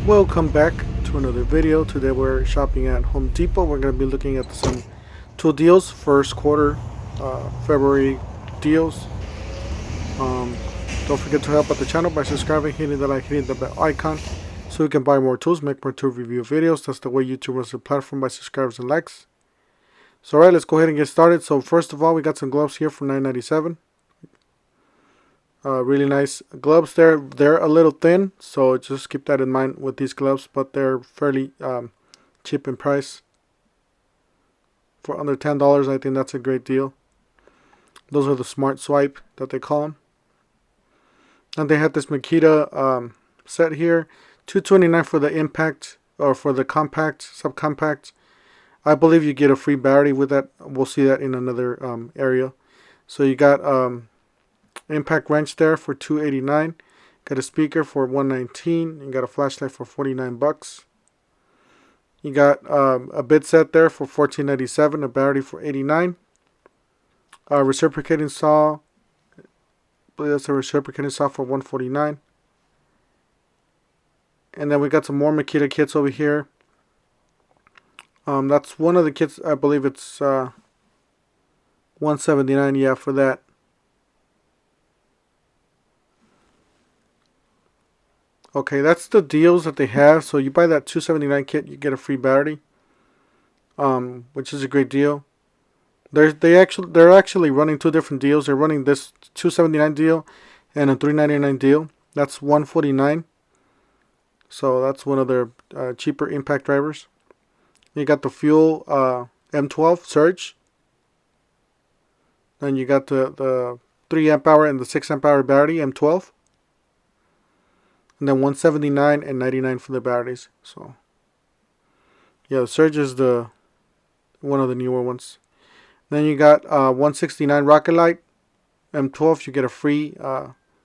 Welcome back to another video. Today we're shopping at Home Depot. We're going to be looking at some tool deals, first quarter February deals. Don't forget to help out the channel by subscribing, hitting the like, hitting the bell icon so we can buy more tools, make more tool review videos. That's the way YouTube runs the platform, by subscribers and likes. So alright, let's go ahead and get started. So first of all, we got some gloves here for $9.97. Really nice gloves there. They're a little thin, so just keep that in mind with these gloves, but they're fairly cheap in price. For under $10, I think that's a great deal. Those are the Smart Swipe that they call them. And they had this Makita set here, $229 for the impact, or for the compact, subcompact. I believe you get a free battery with that. We'll see that in another area. So you got impact wrench there for $289. Got a speaker for $119. You got a flashlight for $49. You got a bit set there for $14.97. A battery for $89. A reciprocating saw. I believe that's a reciprocating saw for $149. And then we got some more Makita kits over here. That's one of the kits. I believe it's $179. Yeah, for that. Okay, that's the deals that they have. So you buy that $279 kit, you get a free battery, which is a great deal. They're actually running two different deals. They're running this $279 deal and a $399 deal. That's $149. So that's one of their cheaper impact drivers. You got the fuel M12 Surge. Then you got the 3 amp hour and the 6 amp hour battery M12. And then $179 and $99 for the batteries. So yeah, the Surge is the one of the newer ones. Then you got $169 Rocket Light M12. You get a free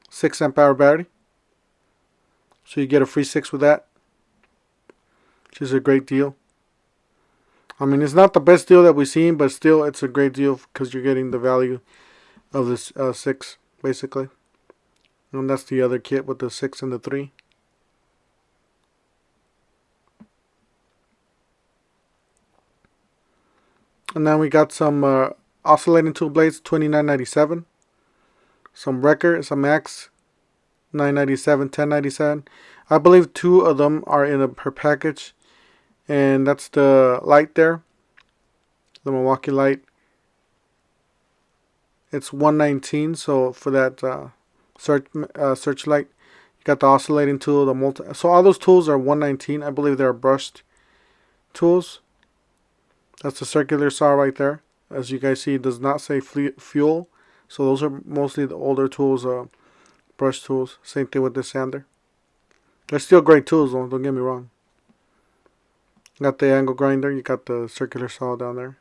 6 amp hour battery. So you get a free 6 with that, which is a great deal. I mean, it's not the best deal that we've seen, but still it's a great deal because you're getting the value of this 6 basically. And that's the other kit with the 6 and the 3. And then we got some oscillating tool blades, $29.97. Some Wrecker, some Max, $9.97, $10.97. I believe 2 of them are in a per package. And that's the light there, the Milwaukee light. It's $119. So for that searchlight, you got the oscillating tool, the multi. So all those tools are $119. I believe they're brushed tools. That's the circular saw right there. As you guys see, it does not say fuel. So those are mostly the older tools, brush tools. Same thing with the sander. They're still great tools though, don't get me wrong. You got the angle grinder, you got the circular saw down there.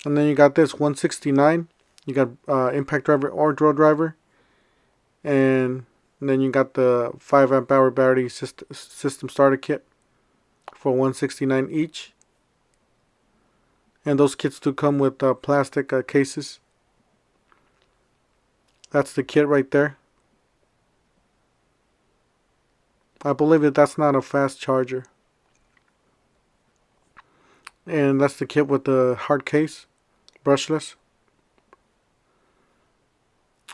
And then you got this $169. You got impact driver or drill driver. And then you got the 5 amp hour battery system starter kit for $169 each. And those kits do come with plastic cases. That's the kit right there. I believe that that's not a fast charger. And that's the kit with the hard case, brushless.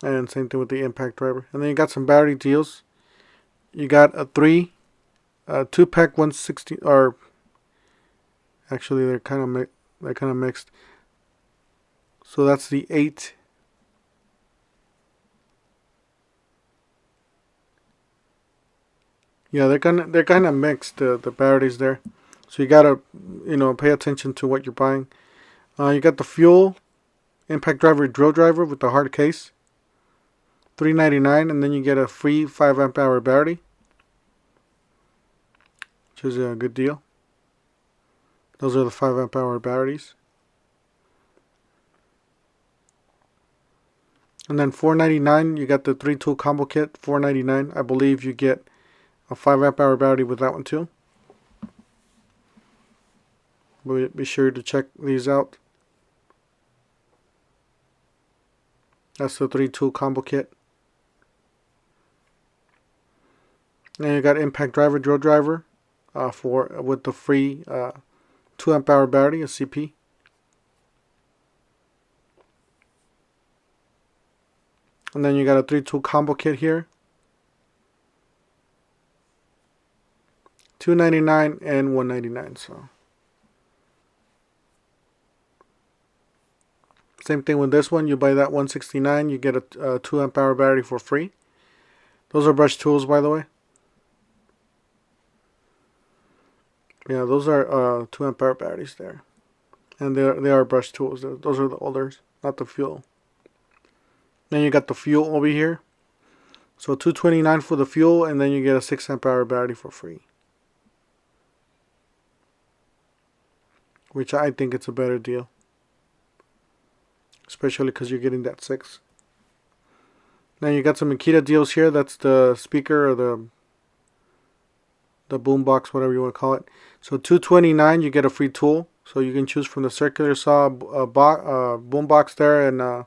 And same thing with the impact driver. And then you got some battery deals. You got a 2-pack 160, or actually they're kind of mixed. So that's the 8. Yeah, they're kind of mixed, the batteries there. So you gotta pay attention to what you're buying. You got the fuel impact driver drill driver with the hard case, $399, and then you get a free 5 amp hour battery, which is a good deal. Those are the 5 amp hour batteries. And then $499, you got the 3 tool combo kit, $499. I believe you get a 5 amp hour battery with that one too. Be sure to check these out. That's the 3 tool combo kit. And you got impact driver, drill driver, with the free 2 amp hour battery, a CP. And then you got a 3-tool combo kit here. $299 and $199. So same thing with this one. You buy that $169, you get a 2 amp hour battery for free. Those are brush tools, by the way. Yeah, those are 2 amp hour batteries there, and they are brush tools. Those are the others, not the fuel. Then you got the fuel over here. So $229 for the fuel, and then you get a 6 amp hour battery for free, which I think it's a better deal, especially because you're getting that 6. Now you got some Makita deals here. That's the speaker or the boom box, whatever you want to call it. So $229, you get a free tool. So you can choose from the circular saw, boom box there, and a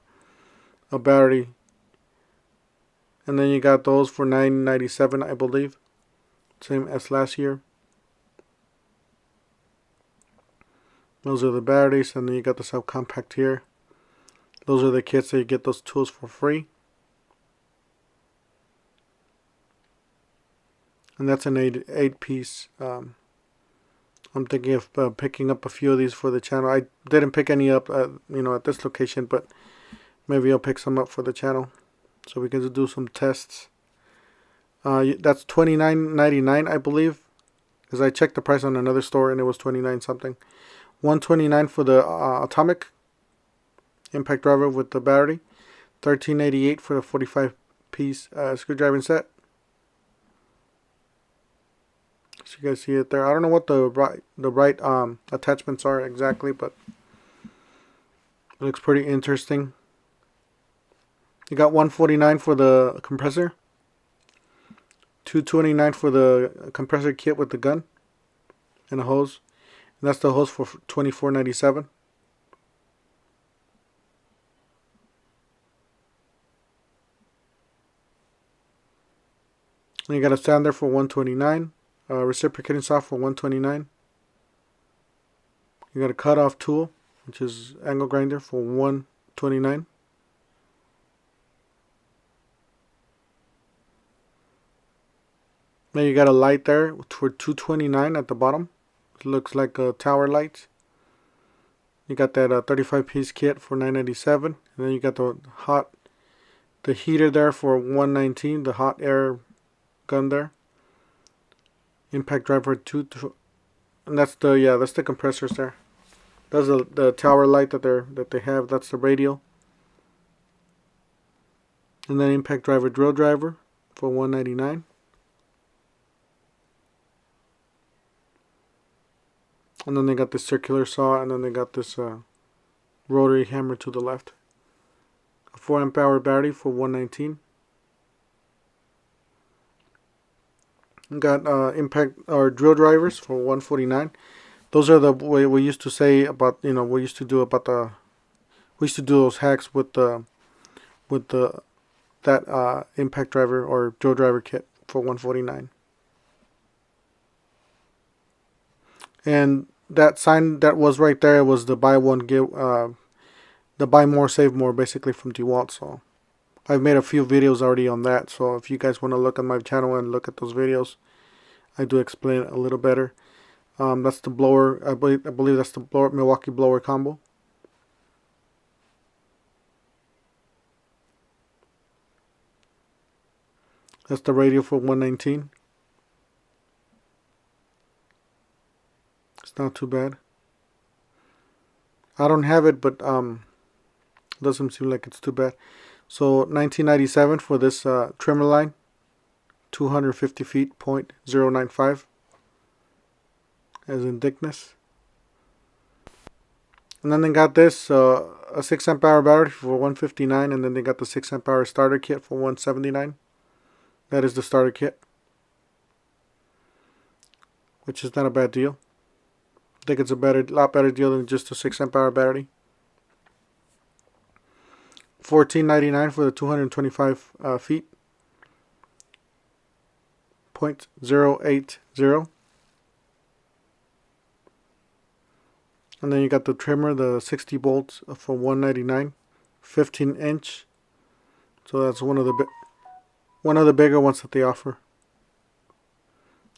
battery. And then you got those for $9.97, I believe, same as last year. Those are the batteries, and then you got the subcompact here. Those are the kits that you get those tools for free. And that's an 8-piece. I'm thinking of picking up a few of these for the channel. I didn't pick any up, at this location, but maybe I'll pick some up for the channel, so we can do some tests. That's $29.99, I believe, because I checked the price on another store and it was $29 something. $129 for the atomic impact driver with the battery. $13.88 for the 45-piece screwdriver set. So you guys see it there. I don't know what the right attachments are exactly, but it looks pretty interesting. You got $149 for the compressor, $229 for the compressor kit with the gun and a hose, and that's the hose for $24.97. And you got a sander for $129. Reciprocating saw for $129. You got a cutoff tool, which is angle grinder, for $129. Then you got a light there for $229 at the bottom. It looks like a tower light. You got that 35-piece kit for $9.97, and then you got the heater there for $119. The hot air gun there. Impact driver 2, and that's the compressors there. That's the tower light that they have. That's the radial. And then impact driver drill driver for $199. And then they got this circular saw, and then they got this rotary hammer to the left. A 4 amp hour battery for $119. Got impact or drill drivers for $149. Those are the way we used to say about, we used to do those hacks with that impact driver or drill driver kit for $149. And that sign that was right there was the buy one give the buy more save more, basically, from Dewalt. So I've made a few videos already on that, so if you guys want to look on my channel and look at those videos, I do explain it a little better. That's the blower. I believe that's the Milwaukee blower combo. That's the radio for $119. It's not too bad. I don't have it, but doesn't seem like it's too bad. So $19.97 for this trimmer line, 250 feet, .095 as in thickness. And then they got this a 6 amp hour battery for $159, and then they got the 6 amp hour starter kit for $179. That is the starter kit, which is not a bad deal. I think it's a lot better deal than just a 6 amp hour battery. $14.99 for the 225 feet, 1.080. And then you got the trimmer, the 60 bolts for $199, 15-inch. So that's one of the bigger ones that they offer.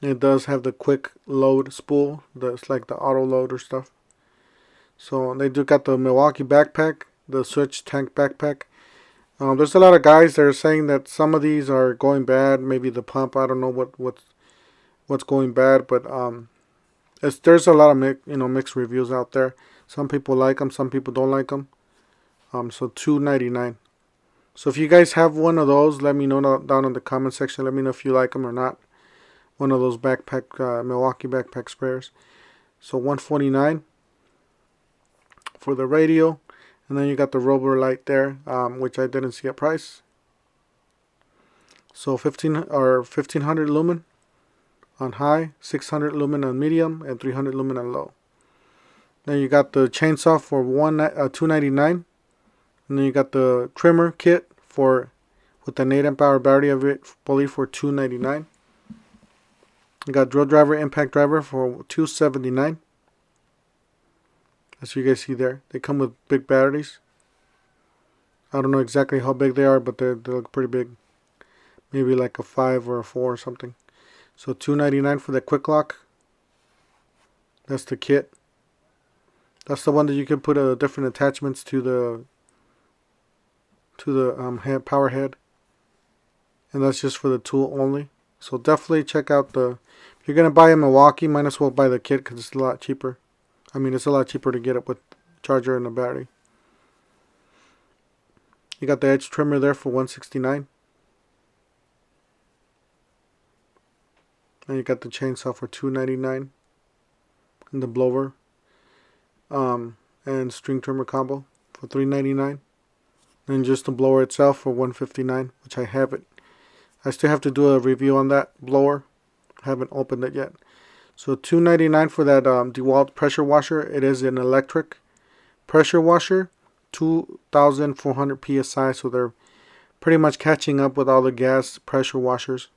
It does have the quick load spool. That's like the auto loader stuff. So they do got the Milwaukee Backpack, the Switch Tank Backpack. There's a lot of guys that are saying that some of these are going bad. Maybe the pump. I don't know what's going bad, but there's a lot of mixed reviews out there. Some people like them, some people don't like them. So $2.99. So if you guys have one of those, let me know down in the comment section. Let me know if you like them or not. One of those Milwaukee Backpack sprayers. So $149 for the radio. And then you got the Rover light there, which I didn't see a price. So 1500 lumen on high, 600 lumen on medium, and 300 lumen on low. Then you got the chainsaw for $2.99. And then you got the trimmer kit with an 8 amp hour battery of it, fully for $2.99. You got drill driver, impact driver for $2.79. As you guys see there, they come with big batteries. I don't know exactly how big they are, but they look pretty big. Maybe like a 5 or a 4 or something. So $2.99 for the quick lock. That's the kit. That's the one that you can put different attachments to the power head, and that's just for the tool only. So definitely check out if you're gonna buy a Milwaukee, might as well buy the kit because it's a lot cheaper. I mean, it's a lot cheaper to get it with charger and a battery. You got the edge trimmer there for $169. And you got the chainsaw for $2.99. And the blower and string trimmer combo for $3.99. And just the blower itself for $159, which I have it. I still have to do a review on that blower. I haven't opened it yet. So $2.99 for that Dewalt pressure washer. It is an electric pressure washer, 2,400 psi. So they're pretty much catching up with all the gas pressure washers.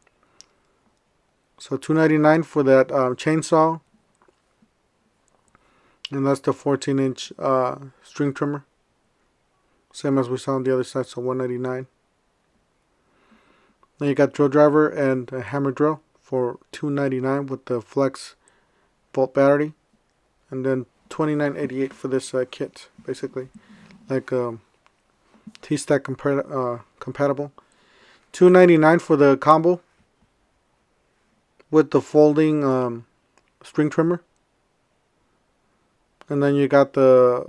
So $2.99 for that chainsaw, and that's the 14-inch string trimmer. Same as we saw on the other side, so $1.99. Then you got drill driver and a hammer drill for $2.99 with the flex volt battery, and then $29.88 for this kit, basically like T-Stack compatible. $2.99 for the combo with the folding string trimmer, and then you got the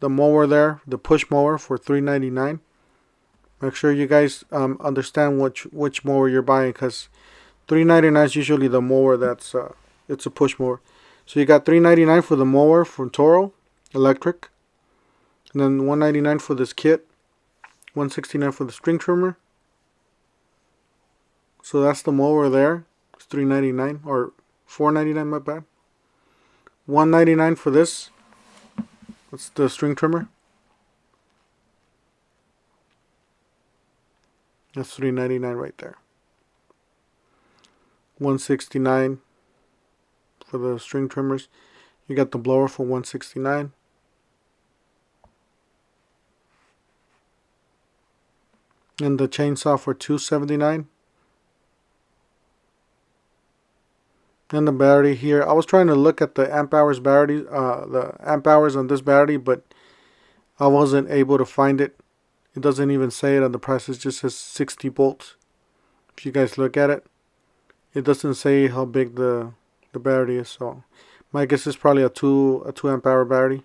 mower there, the push mower for $3.99. Make sure you guys understand which mower you're buying, because $3.99 is usually the mower that's it's a push mower. So you got $3.99 for the mower from Toro electric, and then $1.99 for this kit, $169 for the string trimmer. So that's the mower there. It's $3.99 or $4.99, my bad. $1.99 for this. That's the string trimmer. That's $3.99 right there. $169 for the string trimmers. You got the blower for $169. And the chainsaw for $279. And the battery here. I was trying to look at the amp hours battery, the amp hours on this battery, but I wasn't able to find it. It doesn't even say it on the price. It just says 60 volts. If you guys look at it, it doesn't say how big the battery is. So my guess is probably a 2 amp hour battery.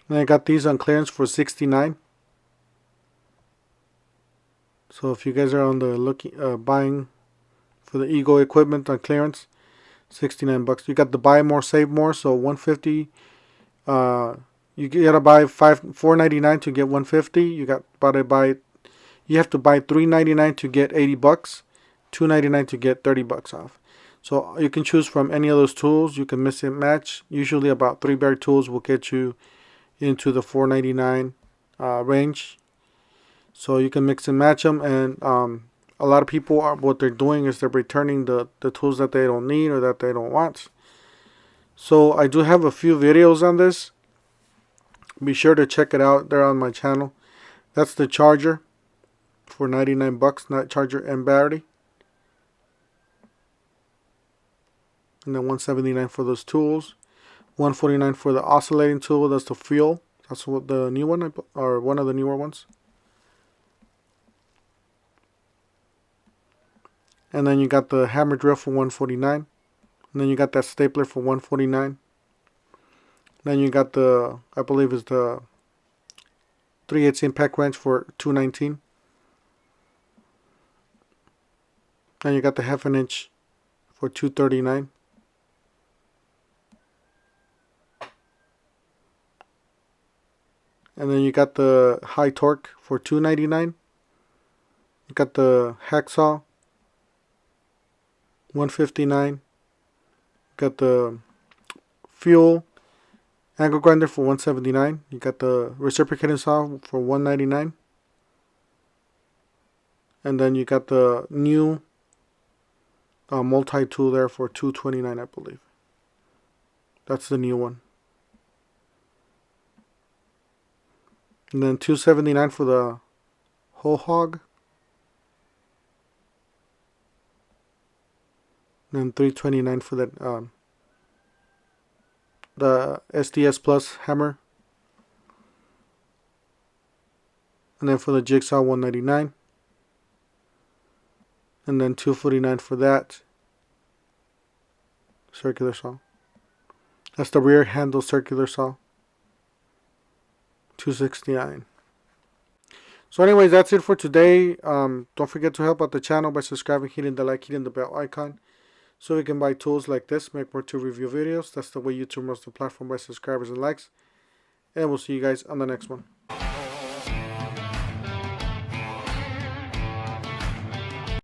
And I got these on clearance for $69. So if you guys are on the buying for the Ego equipment on clearance, $69. You got the buy more save more, so $150. You gotta buy $4.99 to get $150. You have to buy $3.99 to get $80. $2.99 to get $30 off. So you can choose from any of those tools. You can mix and match. Usually about 3 bear tools will get you into the $4.99 range. So you can mix and match them, and a lot of people are, what they're doing is they're returning the tools that they don't need or that they don't want. So I do have a few videos on this. Be sure to check it out. They're on my channel. That's the charger for 99 bucks, not charger and battery. And then 179 for those tools. 149 for the oscillating tool. That's the fuel. That's what the new one, or one of the newer ones. And then you got the hammer drill for 149. And then you got that stapler for 149. Then you got the, I believe is the 3/8 impact wrench for 219. Then you got the 1/2 inch for 239. And then you got the high torque for 299. You got the hacksaw 159. Got the fuel angle grinder for 179. You got the reciprocating saw for 199. And then you got the new multi-tool there for 229, I believe. That's the new one. And then 279 for the whole hog. And then 329 for that the SDS Plus hammer. And then for the jigsaw 199. And then 249 for that circular saw. That's the rear handle circular saw. 269. So anyways, that's it for today. Don't forget to help out the channel by subscribing, hitting the like, hitting the bell icon, so we can buy tools like this, make more tool review videos. That's the way YouTube runs the platform, by subscribers and likes. And we'll see you guys on the next one.